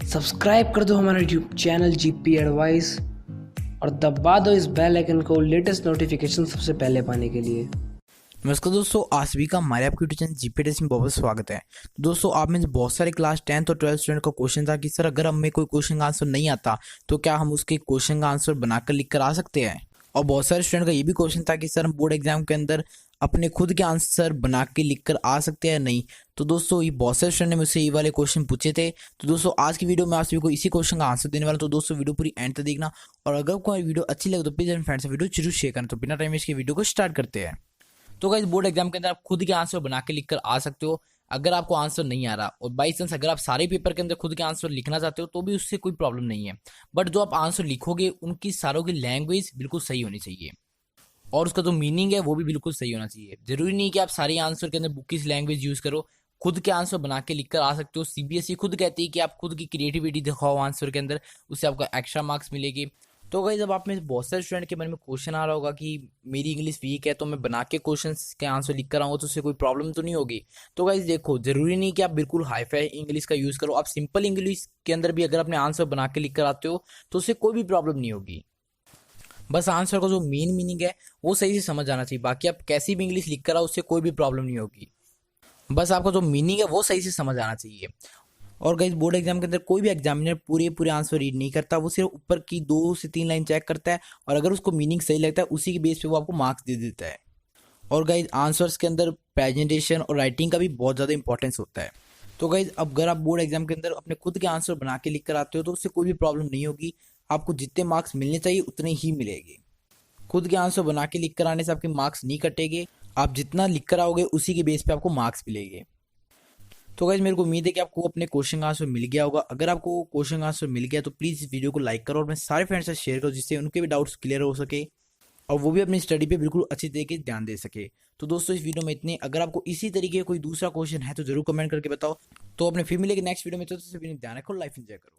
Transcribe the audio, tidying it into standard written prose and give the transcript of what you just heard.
Subscribe कर दो हमारा यूट्यूब चैनल जीपी एडवाइस और दबा दो इस बेल आइकन को लेटेस्ट नोटिफिकेशन सबसे पहले पाने के लिए। नमस्कार दोस्तों, आज सभी का हमारे आपके यूट्यूब चैनल जीपी टेस्ट में बहुत स्वागत है। तो दोस्तों, आप में से बहुत सारे क्लास 10th और 12th स्टूडेंट का क्वेश्चन था कि सर अगर हमें कोई क्वेश्चन का आंसर नहीं आता तो क्या हम उसके क्वेश्चन का आंसर बनाकर लिख कर आ सकते हैं। और बहुत सारे स्टूडेंट का ये भी क्वेश्चन था कि सर हम बोर्ड एग्जाम के अंदर अपने खुद के आंसर बना के लिख कर आ सकते हैं या नहीं। तो दोस्तों, ये बहुत सारे स्टूडेंट ने मुझसे ये वाले क्वेश्चन पूछे थे। तो दोस्तों, आज की वीडियो में आप सभी को इसी क्वेश्चन का आंसर देने वाला हूं। तो दोस्तों, वीडियो पूरी एंड तक देखना और अगर कोई वीडियो अच्छी लगे तो प्लीज अपने फ्रेंड्स से वीडियो जरूर शेयर करना। तो बिना टाइम वेस्ट के वीडियो को स्टार्ट करते हैं। तो गाइस, बोर्ड एग्जाम के अंदर आप खुद के आंसर बना के लिख कर आ सकते हो अगर आपको आंसर नहीं आ रहा। और बाई चांस अगर आप सारे पेपर के अंदर खुद के आंसर लिखना चाहते हो तो भी उससे कोई प्रॉब्लम नहीं है। बट जो आप आंसर लिखोगे उनकी सारों की लैंग्वेज बिल्कुल सही होनी चाहिए और उसका जो मीनिंग है वो भी बिल्कुल सही होना चाहिए। जरूरी नहीं कि आप सारे आंसर के अंदर बुक की लैंग्वेज यूज करो, खुद के आंसर बना के लिख कर आ सकते हो। सीबीएसई खुद कहती है कि आप खुद की क्रिएटिविटी दिखाओ आंसर के अंदर, उससे आपको एक्स्ट्रा मार्क्स मिलेगी। तो गाइस, जब आप में बहुत सारे स्टूडेंट के मन में क्वेश्चन आ रहा होगा कि मेरी इंग्लिश वीक है तो मैं बना के क्वेश्चन के आंसर लिख कर आऊंगा तो उससे कोई प्रॉब्लम तो नहीं होगी। तो गाइस देखो, जरूरी नहीं कि आप बिल्कुल हाई फाई इंग्लिश का यूज करो। आप सिंपल इंग्लिश के अंदर भी अगर अपने आंसर बना के लिख कर आते हो तो उससे कोई भी प्रॉब्लम नहीं होगी। बस आंसर का जो मेन मीनिंग है वो सही से समझ आना चाहिए। बाकी आप कैसी भी इंग्लिश लिख कर आओ उससे कोई भी प्रॉब्लम नहीं होगी। बस आपका जो मीनिंग है वो सही से समझ आना चाहिए। और गाइस, बोर्ड एग्जाम के अंदर कोई भी एग्जामिनर पूरे आंसर रीड नहीं करता, वो सिर्फ ऊपर की 2 से 3 लाइन चेक करता है और अगर उसको मीनिंग सही लगता है उसी के बेस पे वो आपको मार्क्स दे देता है। और गाइस, आंसर्स के अंदर प्रेजेंटेशन और राइटिंग का भी बहुत ज़्यादा इंपॉर्टेंस होता है। तो गाइस, अब अगर आप बोर्ड एग्जाम के अंदर अपने खुद के आंसर बना के लिख कर आते हो तो उससे कोई भी प्रॉब्लम नहीं होगी। आपको जितने मार्क्स मिलने चाहिए उतने ही मिलेंगे। खुद के आंसर बना के लिख कर आने से आपके मार्क्स नहीं कटेंगे। आप जितना लिख कर आओगे उसी के बेस पे आपको मार्क्स मिलेंगे। तो गाइस, मेरे को उम्मीद है कि आपको अपने क्वेश्चन का आंसर मिल गया होगा। अगर आपको क्वेश्चन का आंसर मिल गया तो प्लीज़ इस वीडियो को लाइक करो और अपने सारे फ्रेंड्स से शेयर करो जिससे उनके भी डाउट्स क्लियर हो सके और वो भी अपनी स्टडी पे बिल्कुल अच्छी तरीके से ध्यान दे सके। तो दोस्तों, इस वीडियो में इतने। अगर आपको इसी तरीके का कोई दूसरा क्वेश्चन है तो जरूर कमेंट करके बताओ। तो अपने फिर मिलेंगे नेक्स्ट वीडियो में। तो ध्यान रखो, लाइफ एंजॉय करो।